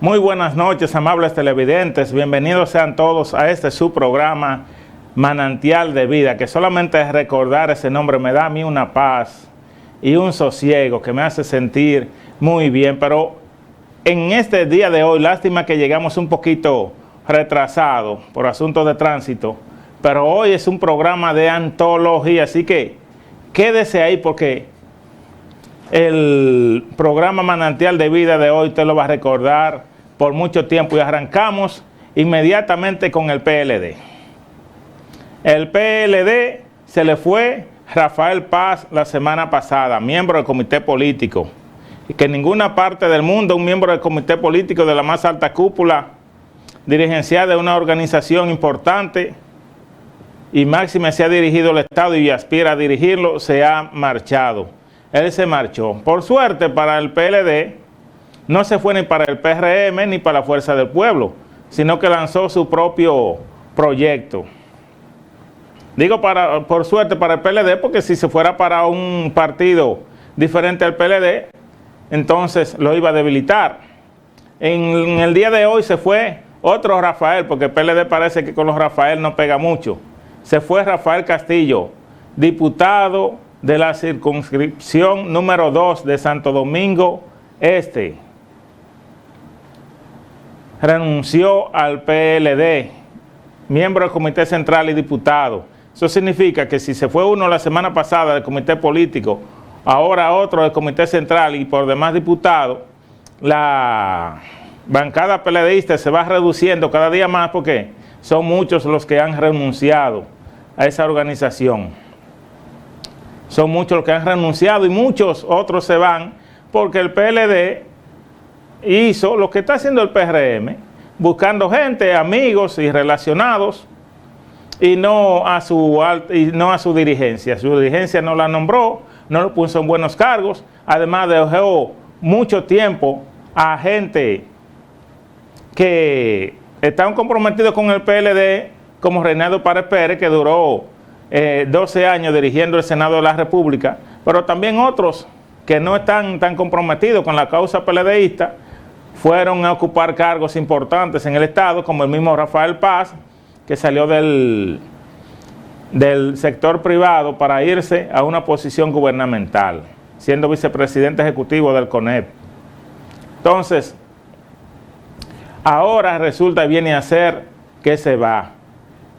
Muy buenas noches, amables televidentes. Bienvenidos sean todos a este su programa Manantial de Vida, que solamente recordar ese nombre me da a mí una paz y un sosiego que me hace sentir muy bien. Pero en este día de hoy, lástima que llegamos un poquito retrasado por asuntos de tránsito, pero hoy es un programa de antología, así que quédese ahí porque el programa Manantial de Vida de hoy te lo va a recordar por mucho tiempo. Y arrancamos inmediatamente con el PLD. El PLD se le fue Rafael Paz la semana pasada, miembro del comité político, y que en ninguna parte del mundo un miembro del comité político de la más alta cúpula dirigencial de una organización importante y máxima se ha dirigido al Estado y aspira a dirigirlo, se ha marchado. Él se marchó. Por suerte para el PLD, no se fue ni para el PRM ni para la Fuerza del Pueblo, sino que lanzó su propio proyecto. Digo por suerte para el PLD, porque si se fuera para un partido diferente al PLD, entonces lo iba a debilitar. En el día de hoy se fue otro Rafael, porque el PLD parece que con los Rafael no pega mucho. Se fue Rafael Castillo, diputado de la circunscripción número 2 de Santo Domingo Este. Renunció al PLD, miembro del Comité Central y diputado. Eso significa que si se fue uno la semana pasada del Comité Político, ahora otro del Comité Central y por demás diputados, la bancada PLDista se va reduciendo cada día más porque son muchos los que han renunciado a esa organización. Son muchos los que han renunciado y muchos otros se van porque el PLD hizo lo que está haciendo el PRM, buscando gente, amigos y relacionados, y no a su dirigencia. Su dirigencia no la nombró, no lo puso en buenos cargos, además dejó mucho tiempo a gente que estaban comprometidos con el PLD, como Reinaldo Párez Pérez, que duró 12 años dirigiendo el Senado de la República, pero también otros que no están tan comprometidos con la causa PLDista, fueron a ocupar cargos importantes en el Estado, como el mismo Rafael Paz, que salió del sector privado para irse a una posición gubernamental, siendo vicepresidente ejecutivo del CONEP. Entonces, ahora resulta y viene a ser que se va.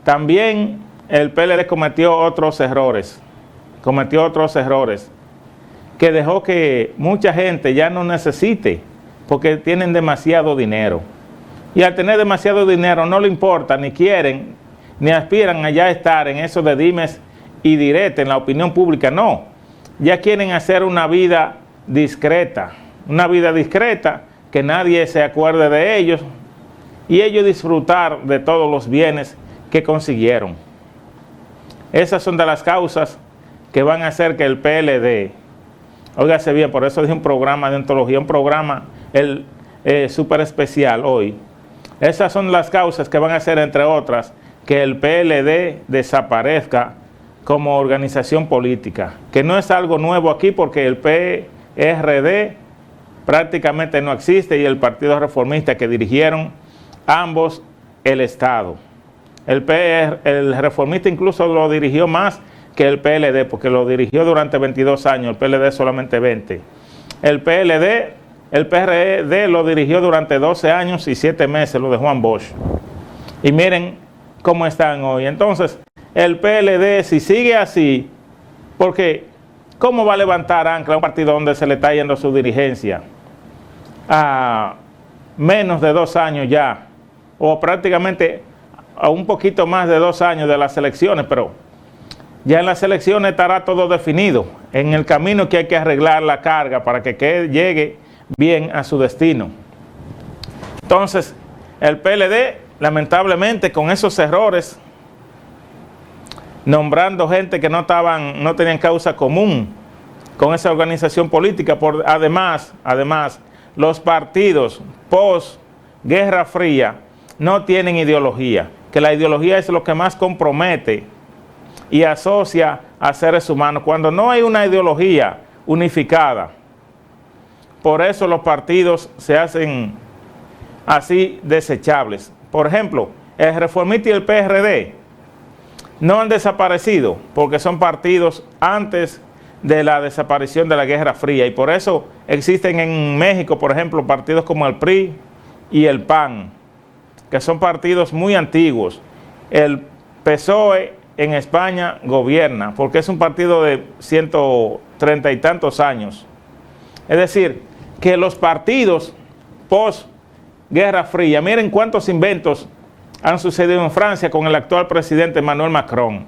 También el PLD cometió otros errores, que dejó que mucha gente ya no necesite, porque tienen demasiado dinero. Y al tener demasiado dinero no le importa, ni quieren, ni aspiran a ya estar en eso de dimes y diretes en la opinión pública, no. Ya quieren hacer una vida discreta, que nadie se acuerde de ellos y ellos disfrutar de todos los bienes que consiguieron. Esas son de las causas que van a hacer que el PLD, óigase bien, por eso dije un programa de ontología, un programa súper especial hoy. Esas son las causas que van a hacer, entre otras, que el PLD desaparezca como organización política, que no es algo nuevo aquí porque el PRD prácticamente no existe y el Partido Reformista, que dirigieron ambos el Estado. El Reformista incluso lo dirigió más que el PLD, porque lo dirigió durante 22 años, el PLD solamente 20. El PRD lo dirigió durante 12 años y 7 meses, lo de Juan Bosch. Y miren cómo están hoy. Entonces, el PLD, si sigue así, porque ¿cómo va a levantar ancla un partido donde se le está yendo su dirigencia a menos de 2 años ya, o prácticamente a un poquito más de 2 años de las elecciones? Pero ya en las elecciones estará todo definido, en el camino que hay que arreglar la carga para que llegue bien a su destino. Entonces, el PLD, lamentablemente, con esos errores, nombrando gente que no tenían causa común con esa organización política, además, los partidos post Guerra Fría no tienen ideología, que la ideología es lo que más compromete y asocia a seres humanos, cuando no hay una ideología unificada. Por eso los partidos se hacen así desechables. Por ejemplo, el Reformista y el PRD no han desaparecido porque son partidos antes de la desaparición de la Guerra Fría, y por eso existen en México, por ejemplo, partidos como el PRI y el PAN, que son partidos muy antiguos. El PSOE en España gobierna porque es un partido de 130 y tantos años. Es decir, que los partidos post Guerra Fría, miren cuántos inventos han sucedido en Francia con el actual presidente Emmanuel Macron.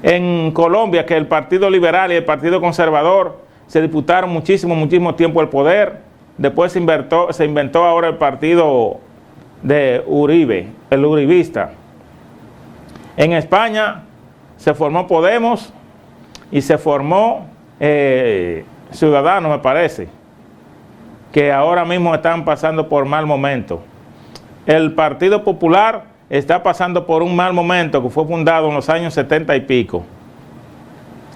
En Colombia, que el Partido Liberal y el Partido Conservador se disputaron muchísimo tiempo el poder. Después se inventó ahora el partido de Uribe, el uribista. En España se formó Podemos y se formó Ciudadanos, me parece, que ahora mismo están pasando por mal momento. El Partido Popular está pasando por un mal momento, que fue fundado en los años 70 y pico.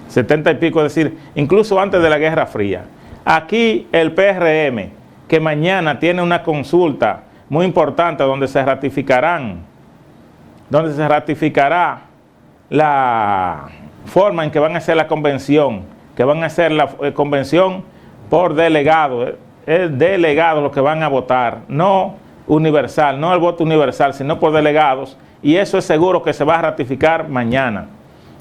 70 y pico, es decir, incluso antes de la Guerra Fría. Aquí el PRM, que mañana tiene una consulta muy importante donde se ratificará la forma en que van a hacer la convención, que van a hacer la convención por delegados. Es delegados los que van a votar, no universal, no el voto universal, sino por delegados, y eso es seguro que se va a ratificar mañana.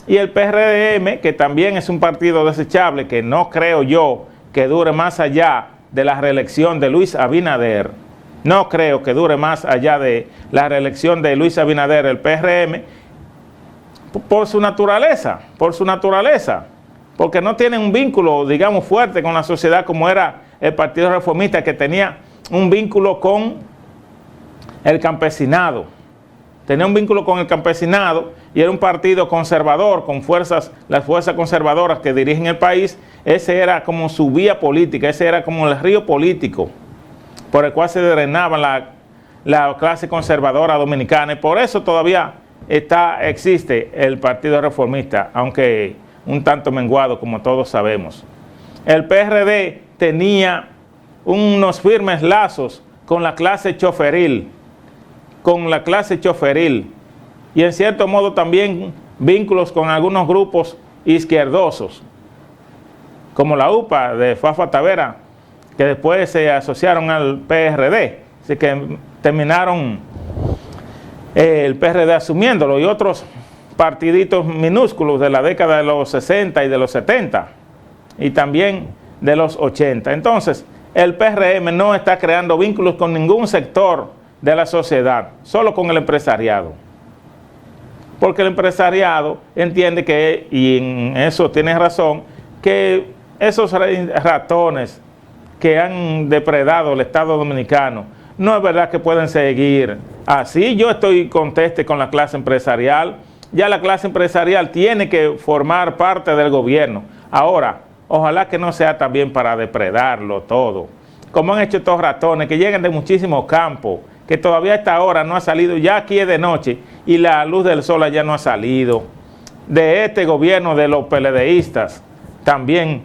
Y el PRM, que también es un partido desechable, que no creo yo que dure más allá de la reelección de Luis Abinader, no creo que dure más allá de la reelección de Luis Abinader, el PRM, por su naturaleza, porque no tiene un vínculo, digamos, fuerte con la sociedad como era el Partido Reformista, que tenía un vínculo con el campesinado. Tenía un vínculo con el campesinado y era un partido conservador, con las fuerzas conservadoras que dirigen el país. Ese era como su vía política, ese era como el río político por el cual se drenaba la clase conservadora dominicana, y por eso todavía existe el Partido Reformista, aunque un tanto menguado, como todos sabemos. El PRD tenía unos firmes lazos con la clase choferil, y en cierto modo también vínculos con algunos grupos izquierdosos, como la UPA de Fafa Tavera, que después se asociaron al PRD, así que terminaron el PRD asumiéndolo, y otros partiditos minúsculos de la década de los 60 y de los 70, y también de los 80. Entonces, el PRM no está creando vínculos con ningún sector de la sociedad, solo con el empresariado. Porque el empresariado entiende que, y en eso tiene razón, que esos ratones que han depredado el Estado Dominicano, no es verdad que pueden seguir así. Yo estoy conteste con la clase empresarial. Ya la clase empresarial tiene que formar parte del gobierno. Ahora, ojalá que no sea también para depredarlo todo, como han hecho estos ratones que llegan de muchísimos campos, que todavía a esta hora no ha salido, ya aquí es de noche y la luz del sol allá no ha salido. De este gobierno de los PLDistas, también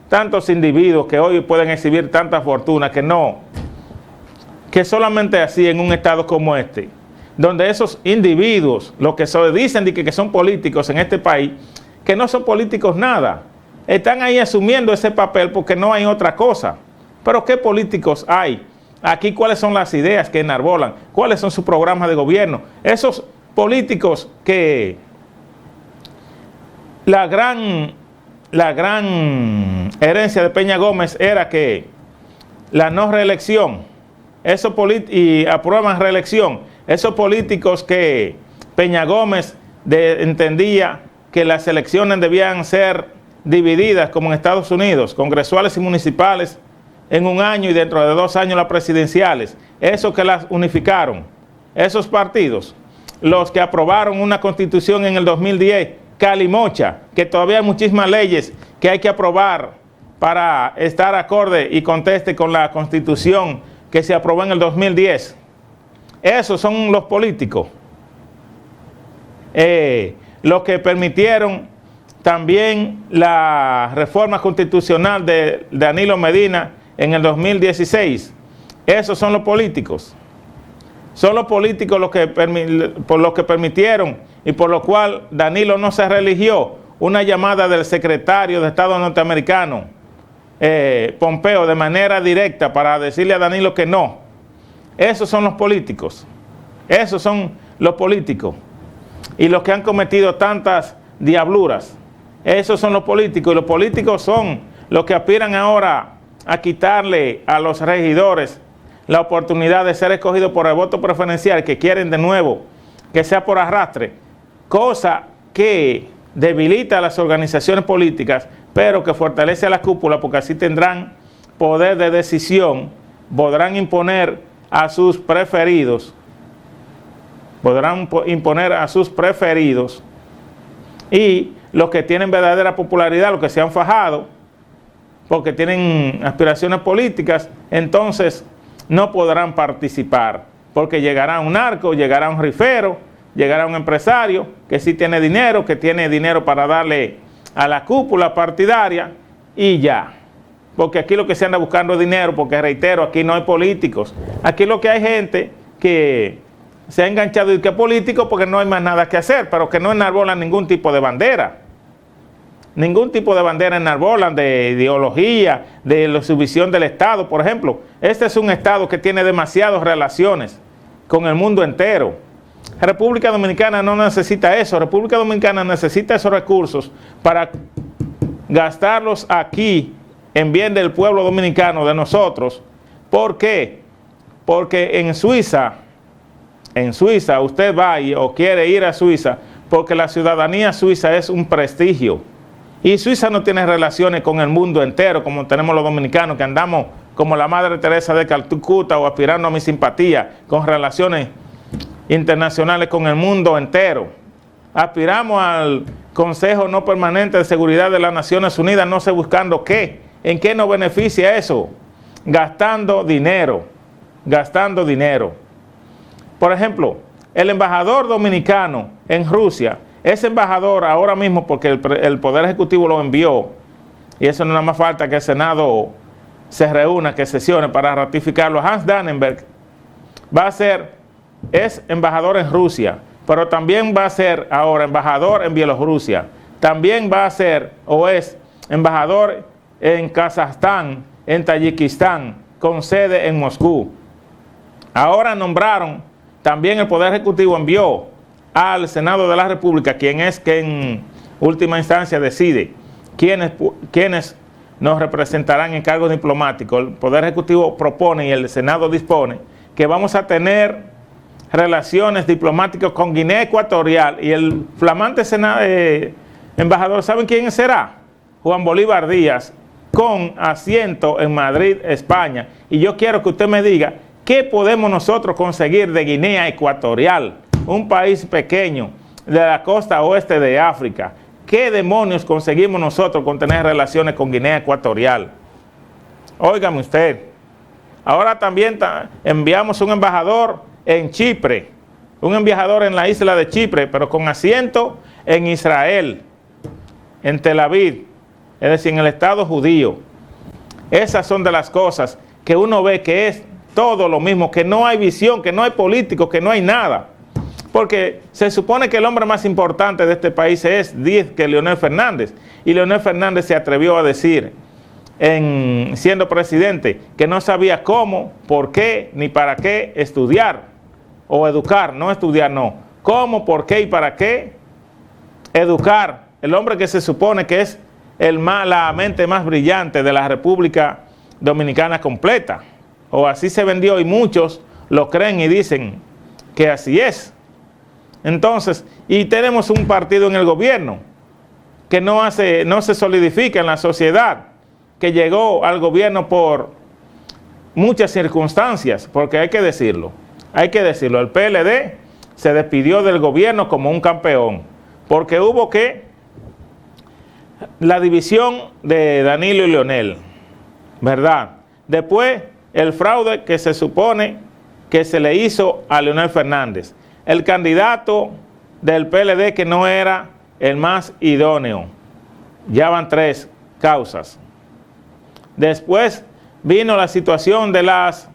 tantos individuos que hoy pueden exhibir tanta fortuna, que solamente así en un estado como este, donde esos individuos, los que se dicen que son políticos en este país, que no son políticos nada, están ahí asumiendo ese papel porque no hay otra cosa. Pero ¿qué políticos hay? Aquí, ¿cuáles son las ideas que enarbolan? ¿Cuáles son sus programas de gobierno? Esos políticos que la gran herencia de Peña Gómez era que la no reelección, y aprueban reelección, esos políticos que Peña Gómez entendía que las elecciones debían ser divididas como en Estados Unidos, congresuales y municipales en un año y dentro de 2 años las presidenciales, esos que las unificaron, esos partidos, los que aprobaron una constitución en el 2010, calimocha, que todavía hay muchísimas leyes que hay que aprobar para estar acorde y conteste con la constitución que se aprobó en el 2010. Esos son los políticos. Los que permitieron también la reforma constitucional de Danilo Medina en el 2016, Esos son los políticos. Son los políticos por los que permitieron y por lo cual Danilo no se religió una llamada del secretario de Estado norteamericano, Pompeo, de manera directa para decirle a Danilo que no. Esos son los políticos. Esos son los políticos. Y los que han cometido tantas diabluras. Esos son los políticos. Y los políticos son los que aspiran ahora a quitarle a los regidores la oportunidad de ser escogidos por el voto preferencial, que quieren de nuevo que sea por arrastre, cosa que debilita a las organizaciones políticas, pero que fortalece a la cúpula, porque así tendrán poder de decisión, podrán imponer a sus preferidos, y los que tienen verdadera popularidad, los que se han fajado, porque tienen aspiraciones políticas, entonces no podrán participar, porque llegará un narco, llegará un rifero, llegará un empresario que sí tiene dinero, para darle a la cúpula partidaria y ya. Porque aquí lo que se anda buscando es dinero, porque reitero, aquí no hay políticos. Aquí lo que hay gente que se ha enganchado y que es político porque no hay más nada que hacer, pero que no enarbolan ningún tipo de bandera. Ningún tipo de bandera enarbolan, de ideología, de la subvisión del Estado, por ejemplo. Este es un Estado que tiene demasiadas relaciones con el mundo entero. República Dominicana no necesita eso. República Dominicana necesita esos recursos para gastarlos aquí en bien del pueblo dominicano, de nosotros. ¿Por qué? Porque en Suiza usted va o quiere ir a Suiza porque la ciudadanía suiza es un prestigio. Y Suiza no tiene relaciones con el mundo entero como tenemos los dominicanos, que andamos como la Madre Teresa de Calcuta o aspirando a mi simpatía, con relaciones internacionales con el mundo entero. Aspiramos al Consejo No Permanente de Seguridad de las Naciones Unidas, no sé buscando qué. ¿En qué nos beneficia eso? Gastando dinero. Por ejemplo, el embajador dominicano en Rusia, ese embajador ahora mismo, porque el Poder Ejecutivo lo envió, y eso no nada más falta que el Senado se reúna, que sesione para ratificarlo. Hans Dannenberg es embajador en Rusia, pero también va a ser ahora embajador en Bielorrusia. También va a ser o es embajador en Kazajstán, en Tayikistán, con sede en Moscú. Ahora nombraron, también el Poder Ejecutivo envió al Senado de la República, quien es que en última instancia decide quiénes nos representarán en cargos diplomáticos. El Poder Ejecutivo propone y el Senado dispone que vamos a tener relaciones diplomáticas con Guinea Ecuatorial, y el flamante embajador, ¿saben quién será? Juan Bolívar Díaz, con asiento en Madrid, España. Y yo quiero que usted me diga, ¿qué podemos nosotros conseguir de Guinea Ecuatorial? Un país pequeño de la costa oeste de África. ¿Qué demonios conseguimos nosotros con tener relaciones con Guinea Ecuatorial? Óigame usted. Ahora también enviamos un embajador en Chipre, un embajador en la isla de Chipre, pero con asiento en Israel, en Tel Aviv, es decir, en el Estado judío. Esas son de las cosas que uno ve que es todo lo mismo, que no hay visión, que no hay políticos, que no hay nada. Porque se supone que el hombre más importante de este país es Leonel Fernández, y Leonel Fernández se atrevió a decir, siendo presidente, que no sabía cómo, por qué, ni para qué estudiar o educar, no estudiar, no. ¿Cómo, por qué y para qué educar? El hombre que se supone que es la mente más brillante de la República Dominicana completa, o así se vendió, y muchos lo creen y dicen que así es. Entonces, y tenemos un partido en el gobierno que no se solidifica en la sociedad, que llegó al gobierno por muchas circunstancias, porque hay que decirlo, el PLD se despidió del gobierno como un campeón, porque hubo la división de Danilo y Leonel, ¿verdad? Después, el fraude que se supone que se le hizo a Leonel Fernández, el candidato del PLD que no era el más idóneo. Ya van 3 causas. Después vino la situación de las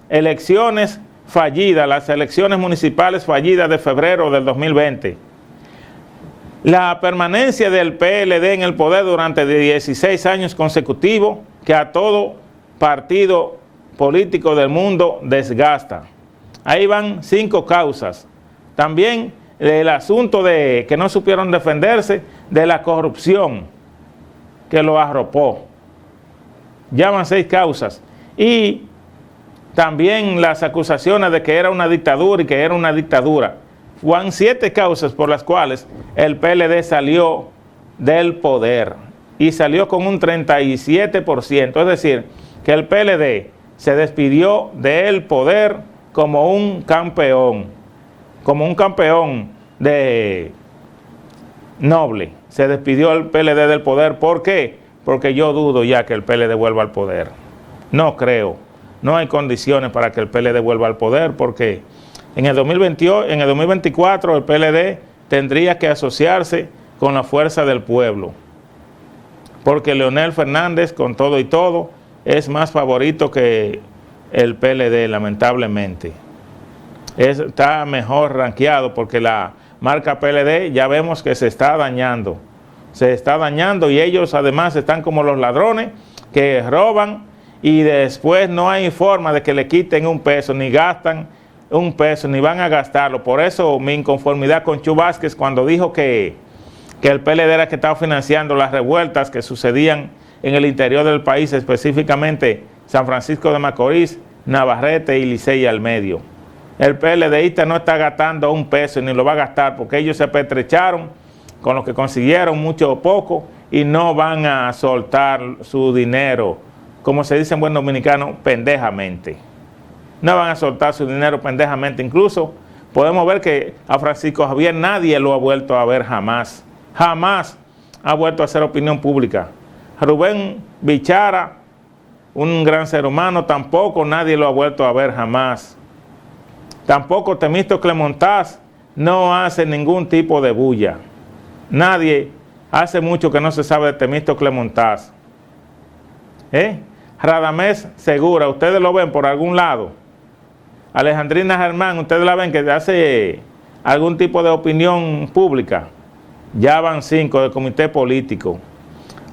elecciones fallidas, las elecciones municipales fallidas de febrero del 2020. La permanencia del PLD en el poder durante 16 años consecutivos, que a todo partido político del mundo desgasta. Ahí van 5 causas. También el asunto de que no supieron defenderse de la corrupción que lo arropó. Ya van 6 causas. Y también las acusaciones de que era una dictadura y que era una dictadura. Van 7 causas por las cuales el PLD salió del poder y salió con un 37%, es decir, que el PLD se despidió del poder como un campeón de noble. Se despidió el PLD del poder. ¿Por qué? Porque yo dudo ya que el PLD vuelva al poder. No creo. No hay condiciones para que el PLD vuelva al poder, porque en el 2024 el PLD tendría que asociarse con la fuerza del pueblo, porque Leonel Fernández, con todo y todo, es más favorito que el PLD, lamentablemente. Está mejor rankeado porque la marca PLD ya vemos que se está dañando. Se está dañando y ellos además están como los ladrones que roban y después no hay forma de que le quiten un peso, ni gastan un peso, ni van a gastarlo. Por eso mi inconformidad con Chu Vázquez cuando dijo que el PLD era que estaba financiando las revueltas que sucedían en el interior del país, específicamente San Francisco de Macorís, Navarrete y Licey al medio. El PLDista no está gastando un peso ni lo va a gastar porque ellos se apetrecharon con lo que consiguieron, mucho o poco, y no van a soltar su dinero, como se dice en buen dominicano, pendejamente. No van a soltar su dinero pendejamente. Incluso podemos ver que a Francisco Javier nadie lo ha vuelto a ver jamás. Jamás ha vuelto a hacer opinión pública. Rubén Bichara, un gran ser humano, tampoco nadie lo ha vuelto a ver jamás. Tampoco Temístocle Montaz no hace ningún tipo de bulla. Nadie, hace mucho que no se sabe de Temístocle Montaz. Radamés Segura, ustedes lo ven por algún lado. Alejandrina Germán, ustedes la ven que hace algún tipo de opinión pública. Ya van 5 del comité político.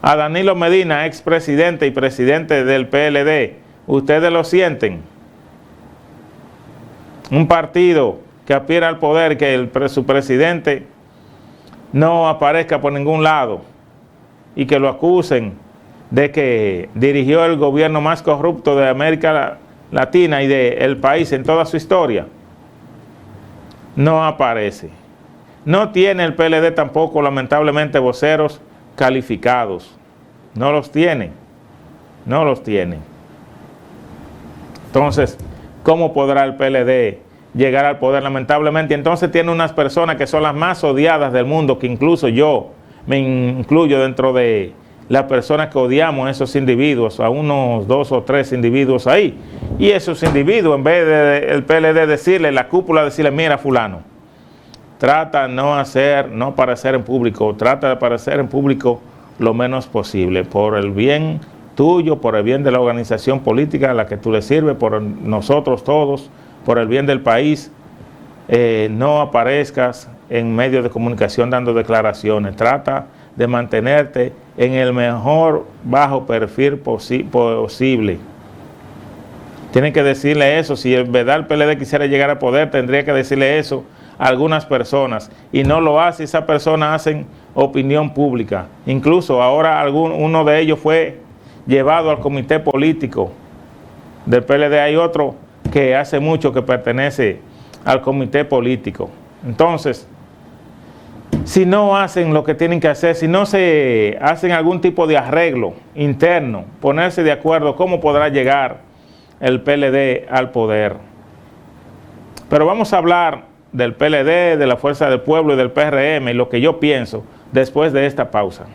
A Danilo Medina, expresidente y presidente del PLD, ustedes lo sienten. Un partido que aspira al poder, que su presidente no aparezca por ningún lado y que lo acusen de que dirigió el gobierno más corrupto de América Latina y del país en toda su historia. No aparece. No tiene el PLD tampoco, lamentablemente, voceros calificados. No los tiene. No los tiene. Entonces, ¿cómo podrá el PLD llegar al poder? Lamentablemente, entonces tiene unas personas que son las más odiadas del mundo, que incluso yo me incluyo dentro de las personas que odiamos a esos individuos, a unos 2 o 3 individuos ahí. Y esos individuos, en vez de el PLD decirle, la cúpula decirle, mira fulano, trata no aparecer en público, trata de aparecer en público lo menos posible, por el bien tuyo, por el bien de la organización política a la que tú le sirves, por nosotros todos, por el bien del país. No aparezcas en medios de comunicación dando declaraciones, trata de mantenerte en el mejor bajo perfil posible. Tienen que decirle eso. Si en verdad el PLD quisiera llegar al poder, tendría que decirle eso a algunas personas, y no lo hace. Esas personas hacen opinión pública. Incluso ahora uno de ellos fue llevado al comité político del PLD. Hay otro que hace mucho que pertenece al comité político. Entonces, si no hacen lo que tienen que hacer, si no se hacen algún tipo de arreglo interno, ponerse de acuerdo, ¿cómo podrá llegar el PLD al poder? Pero vamos a hablar del PLD, de la Fuerza del Pueblo y del PRM y lo que yo pienso después de esta pausa.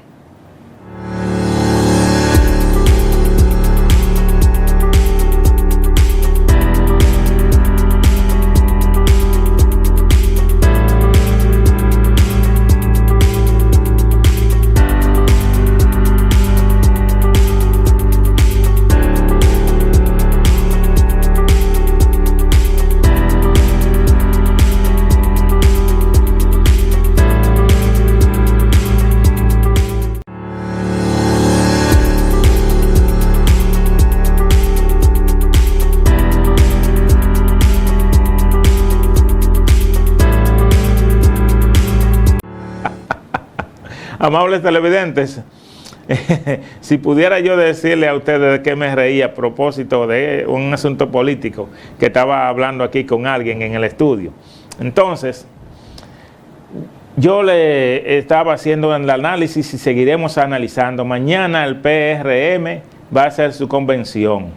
Amables televidentes, si pudiera yo decirle a ustedes de qué me reía a propósito de un asunto político que estaba hablando aquí con alguien en el estudio. Entonces, yo le estaba haciendo el análisis y seguiremos analizando. Mañana el PRM va a hacer su convención.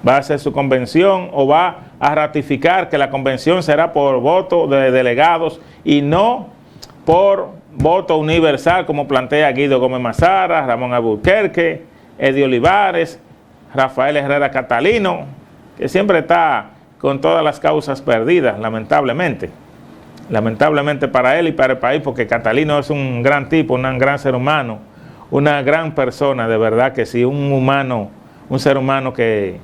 Va a hacer su convención o va a ratificar que la convención será por voto de delegados y no por voto universal como plantea Guido Gómez Mazara, Ramón Alburquerque, Eddie Olivares, Rafael Herrera Catalino, que siempre está con todas las causas perdidas, lamentablemente. Lamentablemente para él y para el país, porque Catalino es un gran tipo, un gran ser humano, una gran persona, de verdad que sí, un ser humano que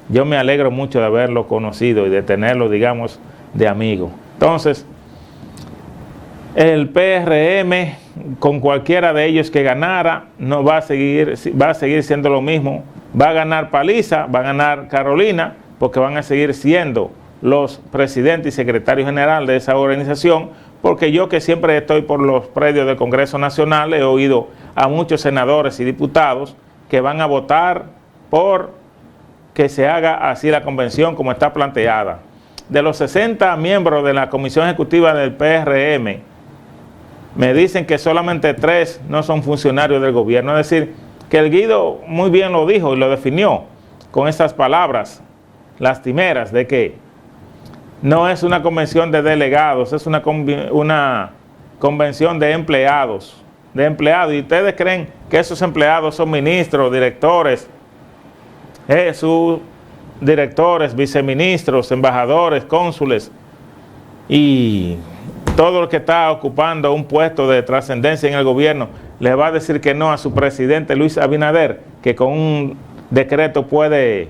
yo me alegro mucho de haberlo conocido y de tenerlo, digamos, de amigo. Entonces, el PRM, con cualquiera de ellos que ganara, no va a seguir siendo lo mismo. Va a ganar Paliza, va a ganar Carolina, porque van a seguir siendo los presidentes y secretarios generales de esa organización, porque yo que siempre estoy por los predios del Congreso Nacional, he oído a muchos senadores y diputados que van a votar por que se haga así la convención como está planteada. De los 60 miembros de la comisión ejecutiva del PRM, me dicen que solamente 3 no son funcionarios del gobierno, es decir, que el Guido muy bien lo dijo y lo definió con estas palabras lastimeras de que no es una convención de delegados, es una convención de empleados, y ustedes creen que esos empleados son ministros, directores, sus directores, viceministros, embajadores, cónsules y todo el que está ocupando un puesto de trascendencia en el gobierno le va a decir que no a su presidente Luis Abinader, que con un decreto puede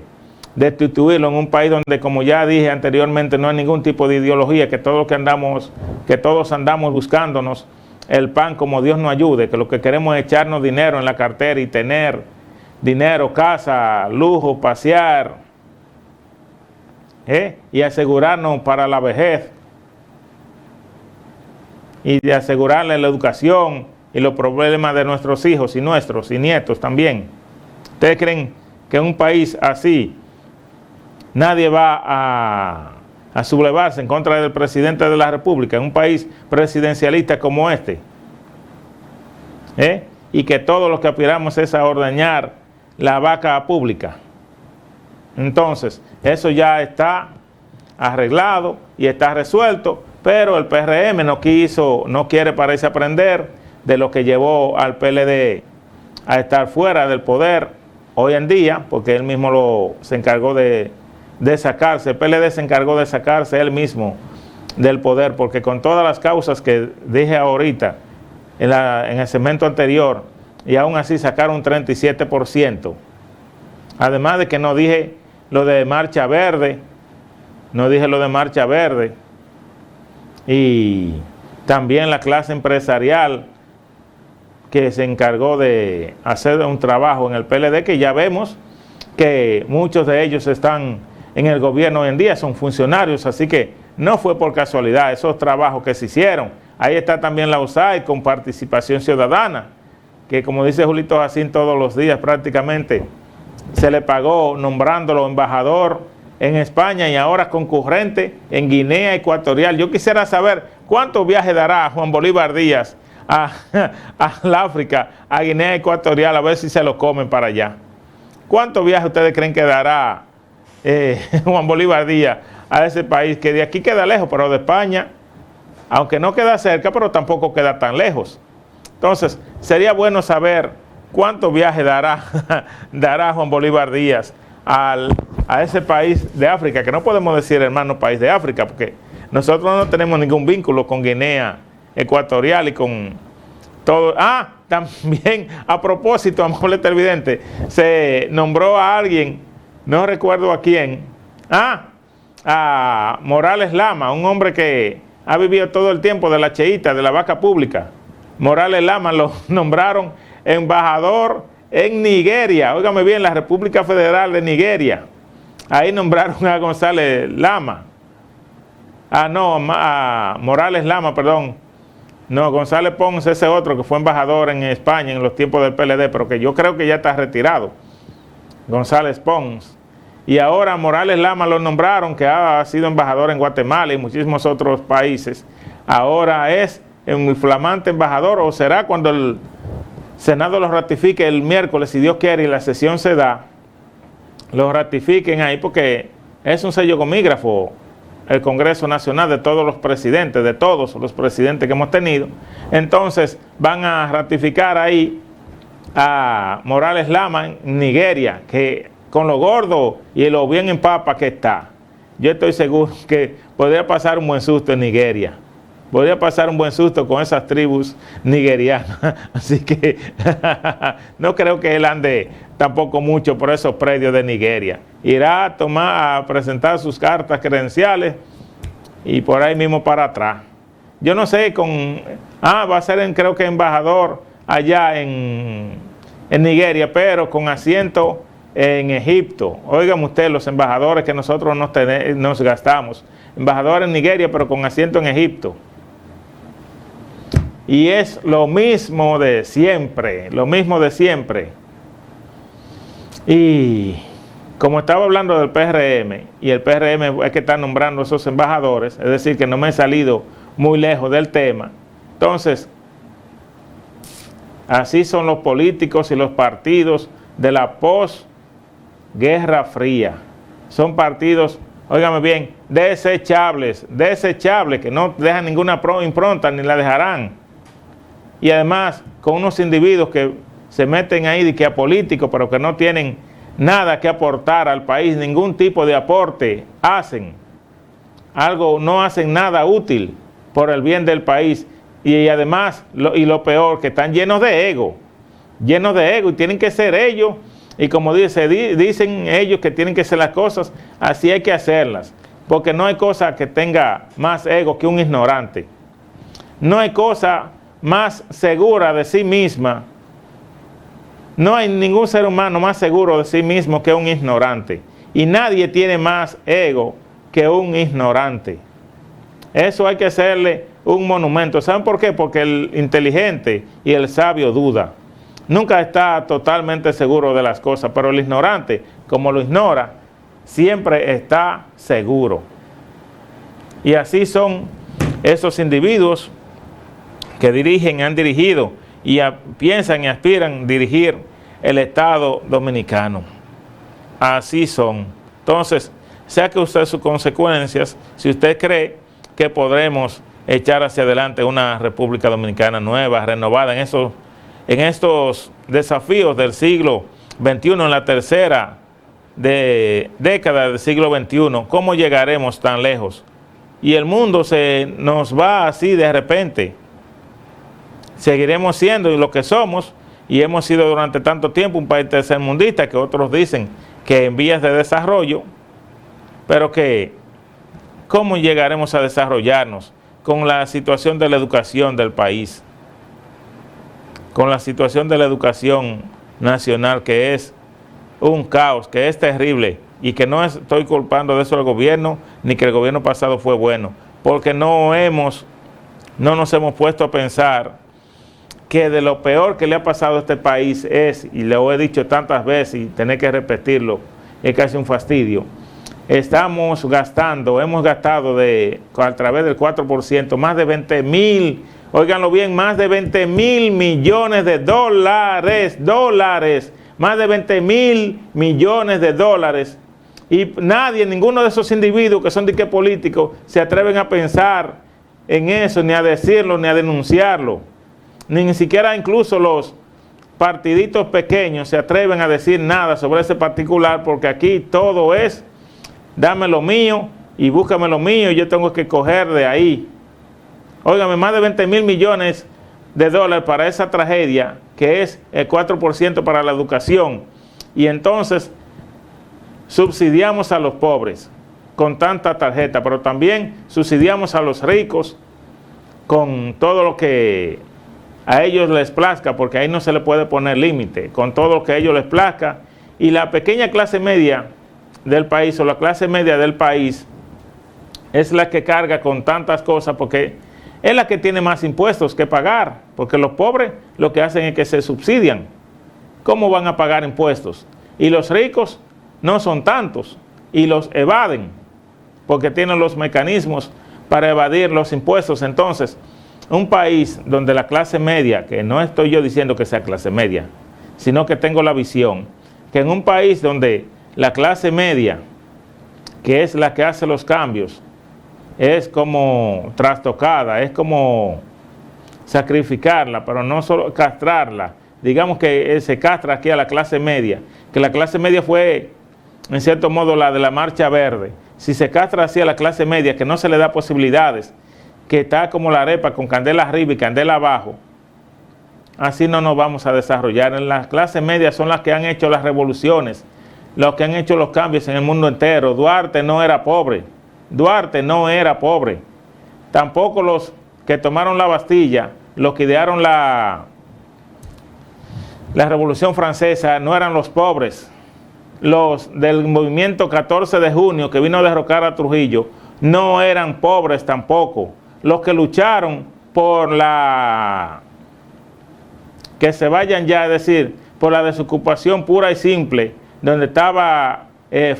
destituirlo en un país donde, como ya dije anteriormente, no hay ningún tipo de ideología, que todos andamos buscándonos el pan como Dios nos ayude, que lo que queremos es echarnos dinero en la cartera y tener dinero, casa, lujo, pasear, y asegurarnos para la vejez y de asegurarle la educación y los problemas de nuestros hijos y nietos también. ¿Ustedes creen que en un país así nadie va a sublevarse en contra del presidente de la República, en un país presidencialista como este? Y que todo lo que aspiramos es a ordeñar la vaca pública. Entonces, eso ya está arreglado y está resuelto, pero el PRM no quiere, parece, aprender de lo que llevó al PLD a estar fuera del poder hoy en día, porque él mismo se encargó de sacarse, el PLD se encargó de sacarse él mismo del poder, porque con todas las causas que dije ahorita en el segmento anterior, y aún así sacaron un 37%. Además de que no dije lo de Marcha Verde, y también la clase empresarial que se encargó de hacer un trabajo en el PLD, que ya vemos que muchos de ellos están en el gobierno hoy en día, son funcionarios, así que no fue por casualidad esos trabajos que se hicieron. Ahí está también la USAID con participación ciudadana, que como dice Julito Jacín, todos los días prácticamente se le pagó nombrándolo embajador en España y ahora concurrente en Guinea Ecuatorial. Yo quisiera saber cuántos viajes dará Juan Bolívar Díaz a África, a Guinea Ecuatorial, a ver si se lo comen para allá. ¿Cuántos viajes ustedes creen que dará Juan Bolívar Díaz a ese país que de aquí queda lejos, pero de España, aunque no queda cerca, pero tampoco queda tan lejos? Entonces, sería bueno saber cuántos viajes dará Juan Bolívar Díaz a ese país de África, que no podemos decir hermano país de África, porque nosotros no tenemos ningún vínculo con Guinea Ecuatorial y con todo. También, a propósito, amable televidente, se nombró a alguien, no recuerdo a quién, a Morales Lama, un hombre que ha vivido todo el tiempo de la cheíta, de la vaca pública. Morales Lama lo nombraron embajador en Nigeria, óigame bien, la República Federal de Nigeria. Ahí nombraron a González Lama, a Morales Lama, perdón, No, González Pons, ese otro que fue embajador en España en los tiempos del PLD, pero que yo creo que ya está retirado. González Pons. Y ahora Morales Lama lo nombraron, que ha sido embajador en Guatemala y muchísimos otros países. Ahora es un flamante embajador, o será cuando el Senado lo ratifique el miércoles, si Dios quiere, y la sesión se da, lo ratifiquen ahí, porque es un sello gomígrafo el Congreso Nacional de todos los presidentes, de todos los presidentes que hemos tenido. Entonces van a ratificar ahí a Morales Lama en Nigeria, que con lo gordo y lo bien en papa que está, yo estoy seguro que podría pasar un buen susto en Nigeria. Podría pasar un buen susto con esas tribus nigerianas. Así que no creo que él ande tampoco mucho por esos predios de Nigeria. Irá a presentar sus cartas credenciales y por ahí mismo para atrás. Yo no sé, va a ser creo que embajador allá en Nigeria, pero con asiento en Egipto. Oigan ustedes, los embajadores que nosotros nos gastamos. Embajador en Nigeria, pero con asiento en Egipto. Y es lo mismo de siempre, lo mismo de siempre. Y como estaba hablando del PRM, y el PRM es que está nombrando esos embajadores, es decir, que no me he salido muy lejos del tema. Entonces, así son los políticos y los partidos de la posguerra fría. Son partidos, óigame bien, desechables, que no dejan ninguna impronta ni la dejarán. Y además con unos individuos que se meten ahí de que a políticos, pero que no tienen nada que aportar al país, ningún tipo de aporte hacen, no hacen nada útil por el bien del país, y además, lo peor, que están llenos de ego, y tienen que ser ellos, y como dicen ellos que tienen que ser las cosas, así hay que hacerlas, porque no hay cosa que tenga más ego que un ignorante, no hay cosa más segura de sí misma, no hay ningún ser humano más seguro de sí mismo que un ignorante, y nadie tiene más ego que un ignorante. Eso hay que hacerle un monumento. ¿Saben por qué? Porque el inteligente y el sabio duda, nunca está totalmente seguro de las cosas, pero el ignorante, como lo ignora, siempre está seguro. Y así son esos individuos que han dirigido y piensan y aspiran a dirigir el Estado dominicano. Así son. Entonces, saque usted sus consecuencias si usted cree que podremos echar hacia adelante una República Dominicana nueva, renovada en estos desafíos del siglo XXI, en la tercera década del siglo XXI. ¿Cómo llegaremos tan lejos? Y el mundo nos va así de repente. Seguiremos siendo lo que somos, y hemos sido durante tanto tiempo un país tercermundista, que otros dicen que en vías de desarrollo, pero que ¿cómo llegaremos a desarrollarnos con la situación de la educación del país? Con la situación de la educación nacional, que es un caos, que es terrible, y que no estoy culpando de eso al gobierno, ni que el gobierno pasado fue bueno, porque no nos hemos puesto a pensar que de lo peor que le ha pasado a este país es, y lo he dicho tantas veces y tener que repetirlo, es casi un fastidio. Hemos gastado a través del 4%, más de 20,000, óiganlo bien, más de 20,000 millones de dólares, más de 20,000 millones de dólares, y ninguno de esos individuos que son políticos se atreven a pensar en eso, ni a decirlo, ni a denunciarlo. Ni siquiera incluso los partiditos pequeños se atreven a decir nada sobre ese particular, porque aquí todo es, dame lo mío y búscame lo mío, y yo tengo que coger de ahí. Óigame, más de 20,000 millones de dólares para esa tragedia, que es el 4% para la educación, y entonces subsidiamos a los pobres con tanta tarjeta, pero también subsidiamos a los ricos con todo lo que a ellos les plazca, porque ahí no se le puede poner límite, con todo lo que a ellos les plazca, y la pequeña clase media del país, o la clase media del país, es la que carga con tantas cosas, porque es la que tiene más impuestos que pagar, porque los pobres lo que hacen es que se subsidian. ¿Cómo van a pagar impuestos? Y los ricos no son tantos y los evaden, porque tienen los mecanismos para evadir los impuestos. Entonces, un país donde la clase media, que no estoy yo diciendo que sea clase media, sino que tengo la visión, que en un país donde la clase media, que es la que hace los cambios, es como trastocada, es como sacrificarla, pero no solo castrarla. Digamos que se castra aquí a la clase media, que la clase media fue, en cierto modo, la de la Marcha Verde. Si se castra así a la clase media, que no se le da posibilidades, que está como la arepa con candela arriba y candela abajo, así no nos vamos a desarrollar. En las clases medias son las que han hecho las revoluciones, los que han hecho los cambios en el mundo entero. Duarte no era pobre, Duarte no era pobre, tampoco los que tomaron la Bastilla, los que idearon la Revolución Francesa, no eran los pobres. Los del movimiento 14 de junio que vino a derrocar a Trujillo no eran pobres tampoco. Los que lucharon por que se vayan ya, es decir, por la desocupación pura y simple, donde estaba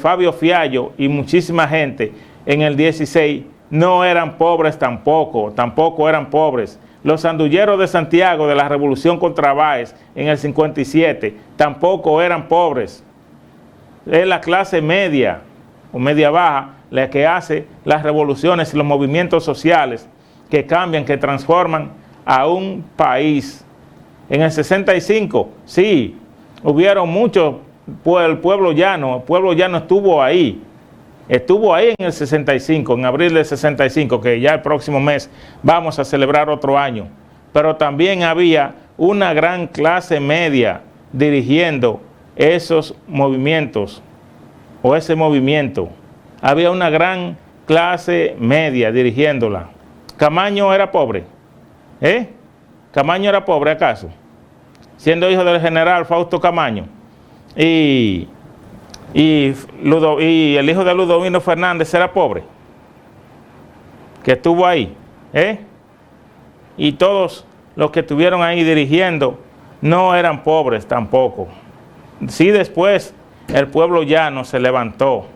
Fabio Fiallo y muchísima gente en el 16, no eran pobres tampoco eran pobres. Los sandulleros de Santiago de la Revolución contra Báez en el 57 tampoco eran pobres. Es la clase media o media baja la que hace las revoluciones y los movimientos sociales que cambian, que transforman a un país. En el 65, sí, hubieron muchos, pues el pueblo llano estuvo ahí en el 65, en abril del 65, que ya el próximo mes vamos a celebrar otro año, pero también había una gran clase media dirigiendo esos movimientos, o ese movimiento. Había una gran clase media dirigiéndola. Camaño era pobre, Camaño era pobre, ¿acaso? Siendo hijo del general Fausto Camaño. Y el hijo de Ludovino Fernández era pobre, que estuvo ahí, y todos los que estuvieron ahí dirigiendo no eran pobres tampoco. Sí, después el pueblo llano se levantó,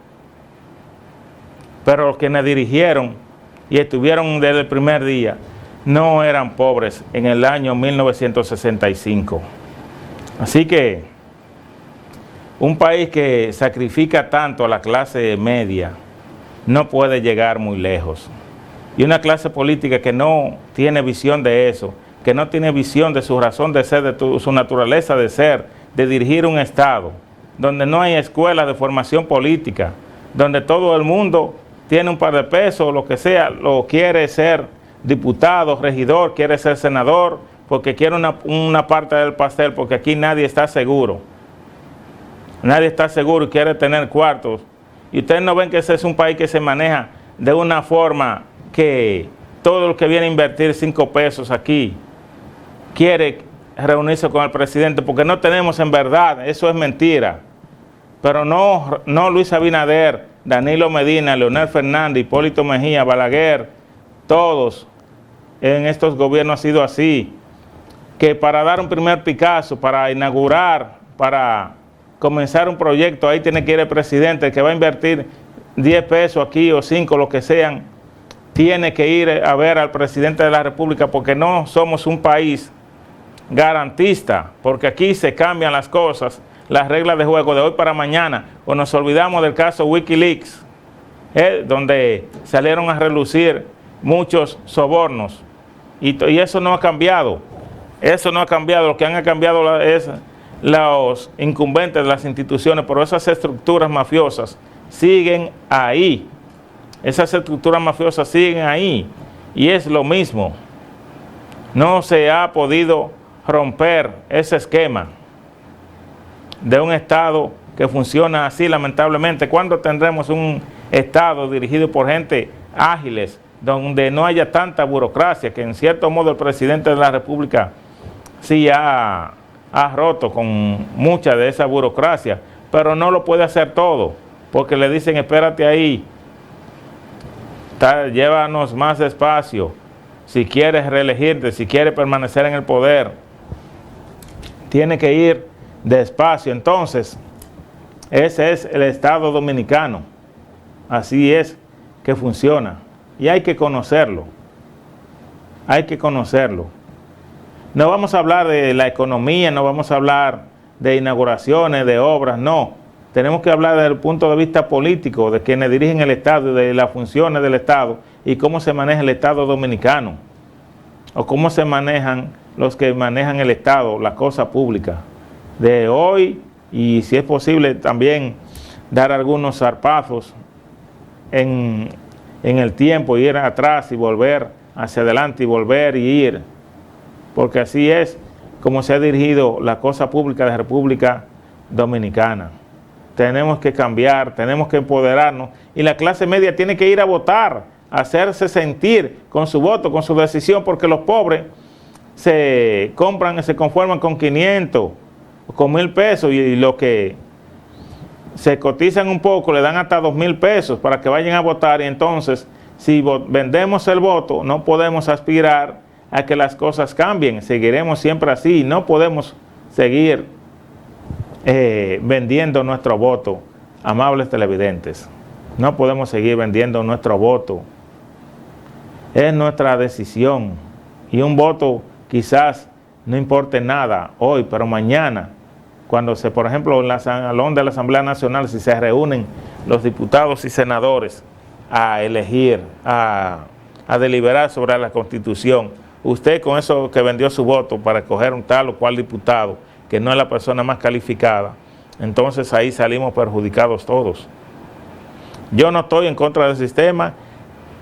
pero los que me dirigieron y estuvieron desde el primer día no eran pobres en el año 1965. Así que un país que sacrifica tanto a la clase media no puede llegar muy lejos. Y una clase política que no tiene visión de eso, que no tiene visión de su razón de ser, de su naturaleza de ser, de dirigir un Estado, donde no hay escuelas de formación política, donde todo el mundo tiene un par de pesos, lo que sea, lo quiere ser diputado, regidor, quiere ser senador, porque quiere una parte del pastel, porque aquí nadie está seguro. Nadie está seguro y quiere tener cuartos. Y ustedes no ven que ese es un país que se maneja de una forma que todo el que viene a invertir 5 pesos aquí quiere reunirse con el presidente, porque no tenemos en verdad, eso es mentira. Pero no Luis Abinader, Danilo Medina, Leonel Fernández, Hipólito Mejía, Balaguer, todos en estos gobiernos ha sido así, que para dar un primer Picasso, para inaugurar, para comenzar un proyecto, ahí tiene que ir el presidente, que va a invertir 10 pesos aquí o 5, lo que sean, tiene que ir a ver al presidente de la República, porque no somos un país garantista, porque aquí se cambian las cosas, las reglas de juego de hoy para mañana, o nos olvidamos del caso Wikileaks, donde salieron a relucir muchos sobornos, y eso no ha cambiado, lo que han cambiado es los incumbentes de las instituciones, pero esas estructuras mafiosas siguen ahí, y es lo mismo. No se ha podido romper ese esquema de un Estado que funciona así, lamentablemente. ¿Cuándo tendremos un Estado dirigido por gente ágiles, donde no haya tanta burocracia, que en cierto modo el presidente de la República sí ha roto con mucha de esa burocracia, pero no lo puede hacer todo, porque le dicen espérate ahí, llévanos más despacio, si quiere reelegirte, si quiere permanecer en el poder, tiene que ir despacio. Entonces, ese es el Estado dominicano. Así es que funciona. Y hay que conocerlo. Hay que conocerlo. No vamos a hablar de la economía, no vamos a hablar de inauguraciones, de obras, no. Tenemos que hablar desde el punto de vista político, de quienes dirigen el Estado, de las funciones del Estado y cómo se maneja el Estado dominicano, o cómo se manejan los que manejan el Estado, la cosa pública de hoy, y si es posible también dar algunos zarpazos en el tiempo, ir atrás y volver hacia adelante y volver y ir, porque así es como se ha dirigido la cosa pública de la República Dominicana. Tenemos que cambiar, tenemos que empoderarnos, y la clase media tiene que ir a votar, a hacerse sentir con su voto, con su decisión, porque los pobres se compran, se conforman con 500 o con 1,000 pesos, y lo que se cotizan un poco le dan hasta 2,000 pesos para que vayan a votar. Y entonces, si vendemos el voto, no podemos aspirar a que las cosas cambien, seguiremos siempre así. No podemos seguir vendiendo nuestro voto, amables televidentes. No podemos seguir vendiendo nuestro voto. Es nuestra decisión, y un voto quizás no importe nada hoy, pero mañana, cuando por ejemplo, en el salón de la Asamblea Nacional, si se reúnen los diputados y senadores a elegir, a deliberar sobre la Constitución, usted con eso que vendió su voto para escoger un tal o cual diputado, que no es la persona más calificada, entonces ahí salimos perjudicados todos. Yo no estoy en contra del sistema,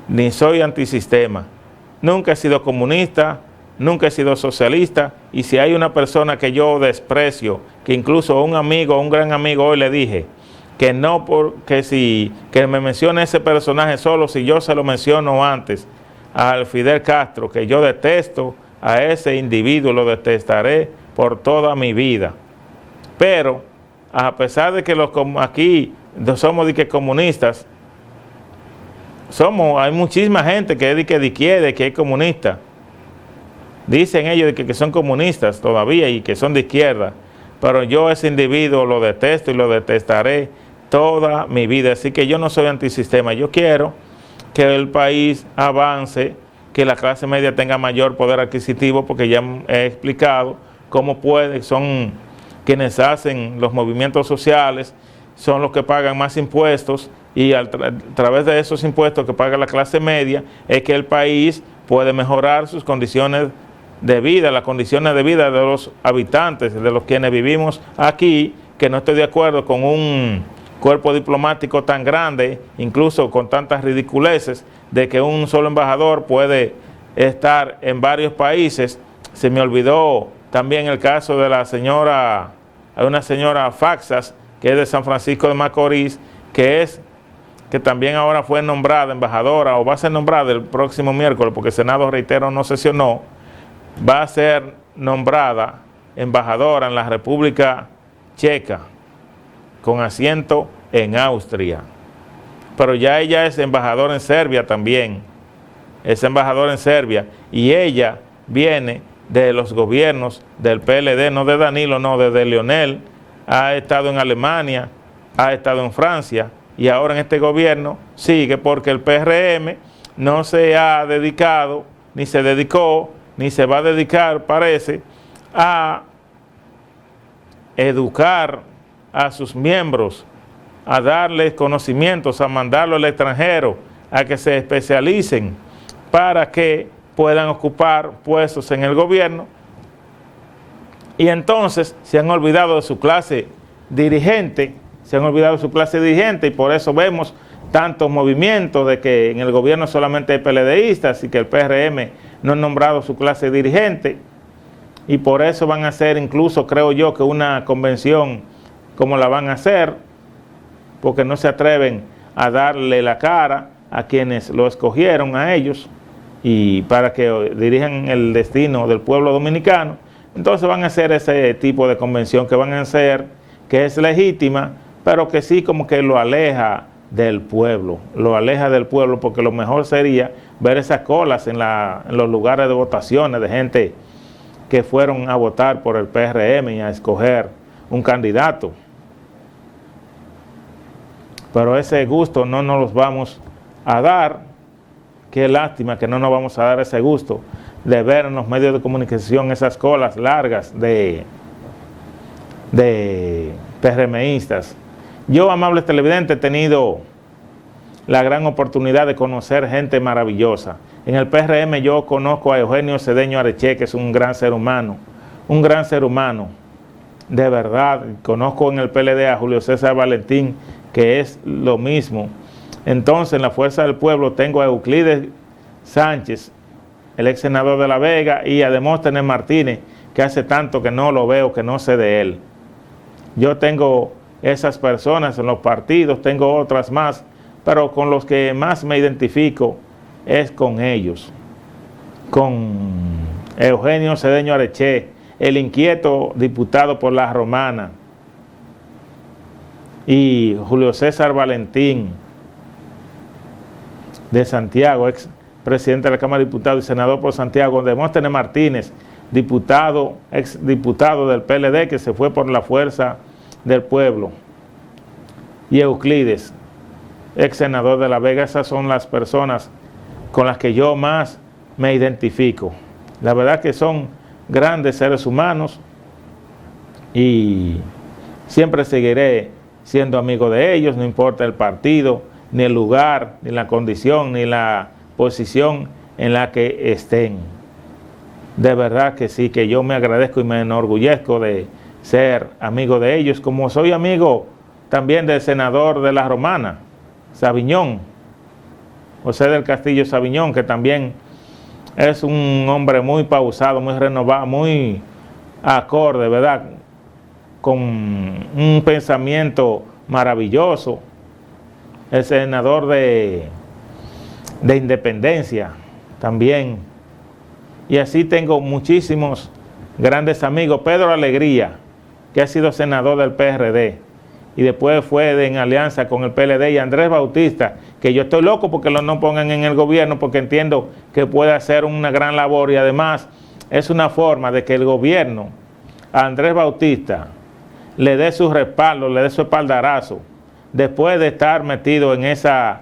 ni soy antisistema. Nunca he sido comunista, nunca he sido socialista, y si hay una persona que yo desprecio, que incluso un amigo, un gran amigo, hoy le dije que no, que me mencione ese personaje solo si yo se lo menciono antes al Fidel Castro, que yo detesto a ese individuo, lo detestaré por toda mi vida. Pero a pesar de que aquí somos de que comunistas, hay muchísima gente que es de izquierda, que es comunista. Dicen ellos que son comunistas todavía y que son de izquierda, pero yo ese individuo lo detesto y lo detestaré toda mi vida. Así que yo no soy antisistema. Yo quiero que el país avance, que la clase media tenga mayor poder adquisitivo, porque ya he explicado cómo son quienes hacen los movimientos sociales, son los que pagan más impuestos, y a través de esos impuestos que paga la clase media es que el país puede mejorar sus condiciones de vida, las condiciones de vida de los habitantes, de los quienes vivimos aquí, que no estoy de acuerdo con un cuerpo diplomático tan grande, incluso con tantas ridiculeces, de que un solo embajador puede estar en varios países. Se me olvidó también el caso de una señora Faxas, que es de San Francisco de Macorís, que también ahora fue nombrada embajadora, o va a ser nombrada el próximo miércoles, porque el Senado, reitero, no sesionó, va a ser nombrada embajadora en la República Checa, con asiento en Austria. Pero ya ella es embajadora en Serbia también, es embajadora en Serbia, y ella viene de los gobiernos del PLD, no de Danilo, no, de Leonel. Ha estado en Alemania, ha estado en Francia, y ahora en este gobierno sigue, porque el PRM no se ha dedicado, ni se dedicó, ni se va a dedicar, parece, a educar a sus miembros, a darles conocimientos, a mandarlos al extranjero, a que se especialicen para que puedan ocupar puestos en el gobierno. Y entonces se han olvidado de su clase dirigente, y por eso vemos tantos movimientos de que en el gobierno solamente hay PLDistas y que el PRM no ha nombrado su clase dirigente, y por eso van a hacer, incluso creo yo, que una convención como la van a hacer, porque no se atreven a darle la cara a quienes lo escogieron a ellos y para que dirijan el destino del pueblo dominicano. Entonces van a hacer ese tipo de convención que van a hacer, que es legítima, pero que sí como que lo aleja del pueblo, lo aleja del pueblo, porque lo mejor sería ver esas colas en los lugares de votaciones de gente que fueron a votar por el PRM y a escoger un candidato. Pero ese gusto no nos los vamos a dar. Qué lástima que no nos vamos a dar ese gusto de ver en los medios de comunicación esas colas largas de PRMistas. Yo, amables televidentes, he tenido la gran oportunidad de conocer gente maravillosa. En el PRM yo conozco a Eugenio Cedeño Areche, que es un gran ser humano, de verdad. Conozco en el PLD a Julio César Valentín, que es lo mismo. Entonces, en la Fuerza del Pueblo tengo a Euclides Sánchez, el ex senador de La Vega, y a Demóstenes Martínez, que hace tanto que no lo veo, que no sé de él. Yo tengo esas personas en los partidos, tengo otras más, pero con los que más me identifico es con ellos, con Eugenio Cedeño Areche, el inquieto diputado por La Romana, y Julio César Valentín de Santiago, ex presidente de la Cámara de Diputados y senador por Santiago, Demóstenes Martínez, ex diputado del PLD que se fue por la Fuerza del Pueblo, y Euclides, ex senador de La Vega. Esas son las personas con las que yo más me identifico. La verdad que son grandes seres humanos y siempre seguiré siendo amigo de ellos, no importa el partido, ni el lugar, ni la condición, ni la posición en la que estén. De verdad que sí, que yo me agradezco y me enorgullezco de ser amigo de ellos, como soy amigo también del senador de La Romana, Sabiñón, José del Castillo Sabiñón, que también es un hombre muy pausado, muy renovado, muy acorde, ¿verdad?, con un pensamiento maravilloso. El senador de Independencia también. Y así tengo muchísimos grandes amigos. Pedro Alegría, que ha sido senador del PRD y después fue en alianza con el PLD, y Andrés Bautista, que yo estoy loco porque lo no pongan en el gobierno, porque entiendo que puede hacer una gran labor, y además es una forma de que el gobierno a Andrés Bautista le dé su respaldo, le dé su espaldarazo, después de estar metido en esa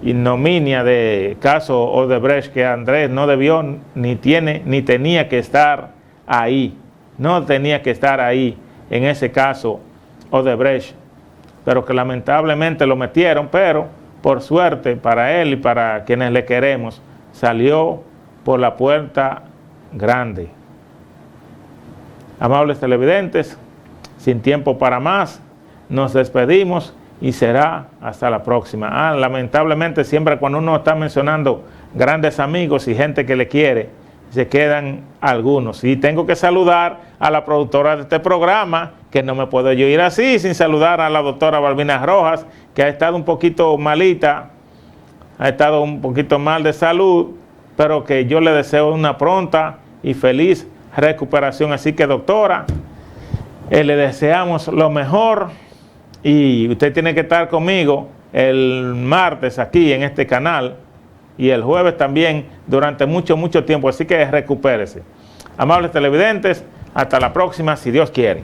ignominia de caso Odebrecht, que Andrés no debió, ni tenía que estar ahí, no tenía que estar ahí en ese caso Odebrecht, pero que lamentablemente lo metieron, pero por suerte para él y para quienes le queremos, salió por la puerta grande. Amables televidentes, sin tiempo para más, nos despedimos y será hasta la próxima. Lamentablemente siempre cuando uno está mencionando grandes amigos y gente que le quiere, se quedan algunos. Y tengo que saludar a la productora de este programa, que no me puedo yo ir así sin saludar a la doctora Balbina Rojas, que ha estado un poquito malita, ha estado un poquito mal de salud, pero que yo le deseo una pronta y feliz recuperación. Así que, doctora, le deseamos lo mejor, y usted tiene que estar conmigo el martes aquí en este canal, y el jueves también durante mucho tiempo, así que recupérese. Amables televidentes, hasta la próxima, si Dios quiere.